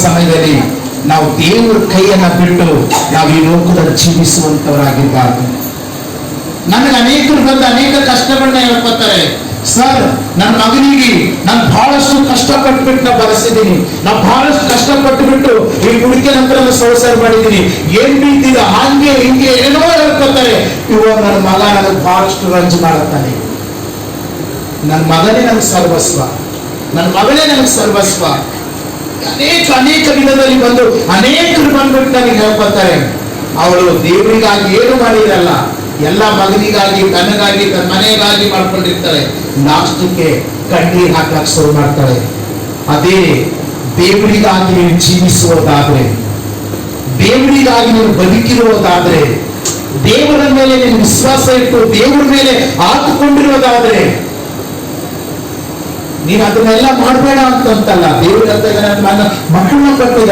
ಸಮಯದಲ್ಲಿ ನಾವು ದೇವರ ಕೈಯನ್ನ ಬಿಟ್ಟು ನಾವು ಈ ಲೋಕದಲ್ಲಿ ಜೀವಿಸುವಂತವರಾಗಿರ್ಬಾರ್ದು. ನನಗೆ ಅನೇಕರು ಬಂದು ಅನೇಕ ಕಷ್ಟಗಳನ್ನ ಹೇಳ್ಕೊತಾರೆ. ಸರ್, ನನ್ನ ಮಗನಿಗೆ ನಾನು ಬಹಳಷ್ಟು ಕಷ್ಟಪಟ್ಬಿಟ್ಟು ನಾ ಬರೆಸಿದ್ದೀನಿ, ನಾವು ಬಹಳಷ್ಟು ಕಷ್ಟಪಟ್ಟು ಈ ಹುಡುಕಿ ನಂತರ ಸಂಸಾರ ಮಾಡಿದ್ದೀನಿ, ಏನ್ ಬೀಳ್ತಿದ ಹಂಗೆ ಹಿಂಗೆ ಏನೋ ಹೇಳ್ಕೊತಾರೆ. ಇವಾಗ ನನ್ನ ಮಗ ನನಗೆ ಬಹಳಷ್ಟು ರಂಜು ಮಾಡುತ್ತಾನೆ. ನನ್ನ ಮಗನೇ ನನಗೆ ಸರ್ವಸ್ವ, ನನ್ನ ಮಗಳೇ ನನಗೆ ಸರ್ವಸ್ವ. ಅನೇಕ ವಿಧದಲ್ಲಿ ಬಂದು ಅನೇಕರು ಬಂದ್ಬಿಟ್ಟು ನನಗೆ ಹೇಳ್ಕೊತಾರೆ, ಅವಳು ದೇವರಿಗಾಗಿ ಏನು ಮಾಡಿರಲ್ಲ, ಎಲ್ಲ ಮಗನಿಗಾಗಿ, ತನಗಾಗಿ, ತನ್ನ ಮನೆಗಾಗಿ ಮಾಡ್ಕೊಂಡಿರ್ತಾಳೆ. ಲಾಸ್ಟಕ್ಕೆ ಕಣ್ಣೀರ್ ಹಾಕಕ್ ಶುರು ಮಾಡ್ತಾಳೆ. ಅದೇ ದೇವರಿಗಾಗಿ ನೀವು ಜೀವಿಸುವುದಾದ್ರೆ, ದೇವರಿಗಾಗಿ ನೀವು ಬದುಕಿರುವುದಾದ್ರೆ, ದೇವರ ಮೇಲೆ ನೀವು ವಿಶ್ವಾಸ ಇಟ್ಟು ದೇವರ ಮೇಲೆ ಹಾಕಿಕೊಂಡಿರುವುದಾದ್ರೆ, ನೀನು ಅದನ್ನೆಲ್ಲ ಮಾಡಬೇಡ ಅಂತಲ್ಲ. ದೇವರ ಮಕ್ಕಳನ್ನ ಕೊಟ್ಟಿದ್ದಾರೆ.